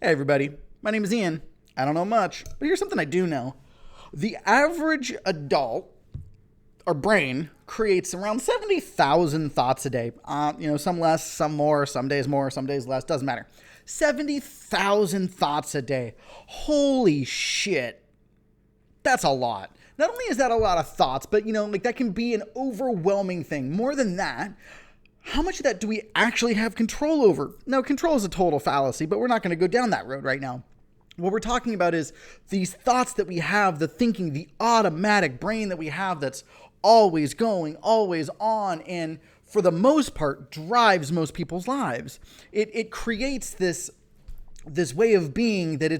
Hey everybody, my name is Ian. I don't know much, but here's something I do know. The average adult, our brain, creates around 70,000 thoughts a day. Some less, some more, some days less, doesn't matter. 70,000 thoughts a day. Holy shit. That's a lot. Not only is that a lot of thoughts, but that can be an overwhelming thing. More than that, how much of that do we actually have control over? Now, control is a total fallacy, but we're not going to go down that road right now. What we're talking about is these thoughts that we have, the thinking, the automatic brain that we have that's always going, always on, and for the most part drives most people's lives. It creates this way of being that it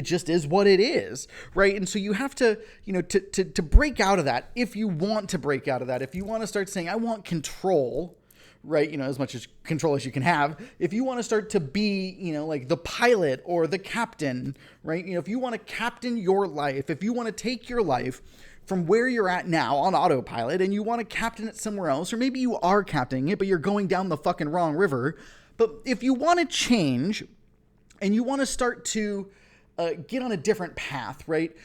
just is what it is, right? And so you have to, to break out of that. If you want to break out of that, if you want to start saying, I want control, right? As much as control as you can have. If you want to start to be, like the pilot or the captain, right? If you want to captain your life, if you want to take your life from where you're at now on autopilot and you want to captain it somewhere else, or maybe you are captaining it, but you're going down the fucking wrong river. But if you want to change and you want to start to get on a different path, right?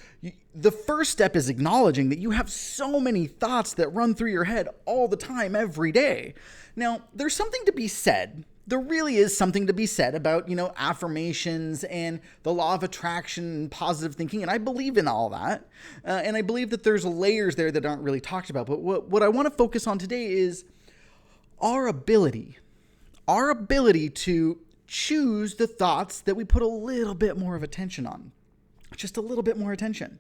The first step is acknowledging that you have so many thoughts that run through your head all the time, every day. Now, there's something to be said. There really is something to be said about, affirmations and the law of attraction and positive thinking. And I believe in all that. And I believe that there's layers there that aren't really talked about. But what I want to focus on today is our ability to choose the thoughts that we put a little bit more of attention on. Just a little bit more attention.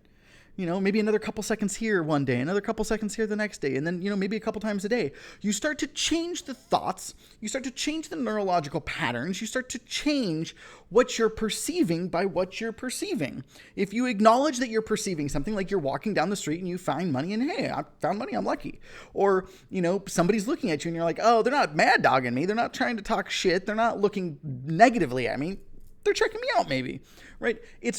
Maybe another couple seconds here one day, another couple seconds here the next day, and then, maybe a couple times a day. You start to change the thoughts, you start to change the neurological patterns, you start to change what you're perceiving by what you're perceiving. If you acknowledge that you're perceiving something, like you're walking down the street and you find money and, hey, I found money, I'm lucky. Or, somebody's looking at you and you're like, oh, they're not mad dogging me, they're not trying to talk shit, they're not looking negatively at me, they're checking me out maybe, right? It's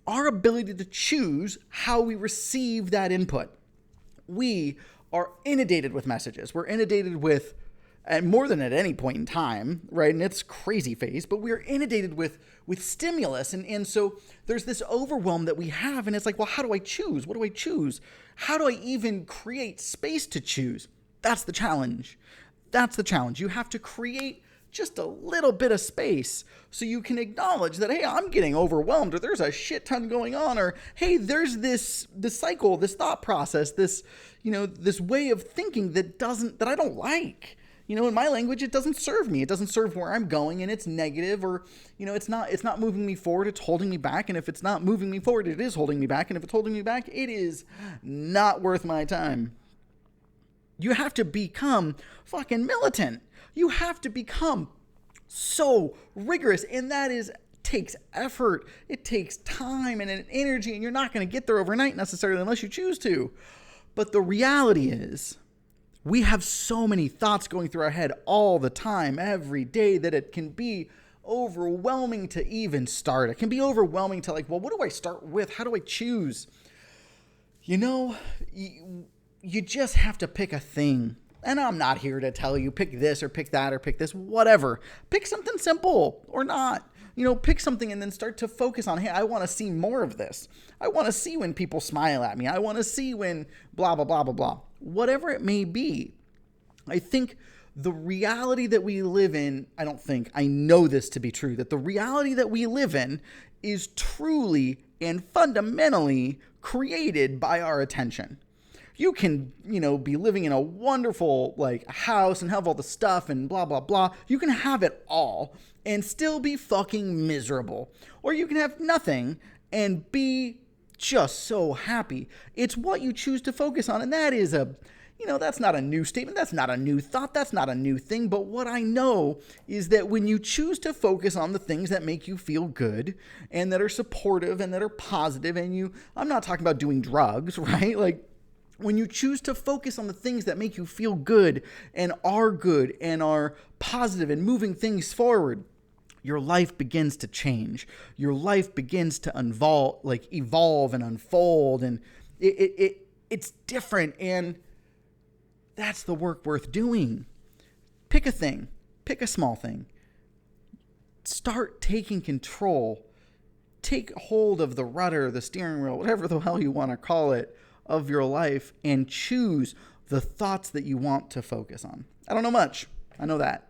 our ability to choose how we receive that input. We are inundated with messages. We're inundated with, and more than at any point in time, right? And it's crazy phase, but we're inundated with stimulus. And so there's this overwhelm that we have. And it's like, well, how do I choose? What do I choose? How do I even create space to choose? That's the challenge. You have to create just a little bit of space so you can acknowledge that, hey, I'm getting overwhelmed, or there's a shit ton going on, or hey, there's this cycle, this thought process, this way of thinking that I don't like. In my language, it doesn't serve me. It doesn't serve where I'm going, and it's negative, or it's not moving me forward, it's holding me back. And if it's not moving me forward, it is holding me back. And if it's holding me back, it is not worth my time. You have to become fucking militant. You have to become so rigorous, and takes effort. It takes time and an energy, and you're not going to get there overnight necessarily unless you choose to. But the reality is, we have so many thoughts going through our head all the time, every day, that it can be overwhelming to even start. It can be overwhelming to, like, well, what do I start with? How do I choose? You just have to pick a thing. And I'm not here to tell you pick this or pick that or pick this, whatever. Pick something simple or not. Pick something and then start to focus on, hey, I want to see more of this. I want to see when people smile at me. I want to see when blah, blah, blah, blah, blah. Whatever it may be. I think the reality that we live in, I know this to be true, that the reality that we live in is truly and fundamentally created by our attention. You can, be living in a wonderful, house and have all the stuff and blah, blah, blah. You can have it all and still be fucking miserable. Or you can have nothing and be just so happy. It's what you choose to focus on. And that is that's not a new statement. That's not a new thought. That's not a new thing. But what I know is that when you choose to focus on the things that make you feel good and that are supportive and that are positive, and I'm not talking about doing drugs, right? When you choose to focus on the things that make you feel good and are positive and moving things forward, your life begins to change. Your life begins to evolve and unfold, and it's different, and that's the work worth doing. Pick a thing. Pick a small thing. start taking control. Take hold of the rudder, the steering wheel, whatever the hell you want to call it, of your life, and choose the thoughts that you want to focus on. I don't know much. I know that.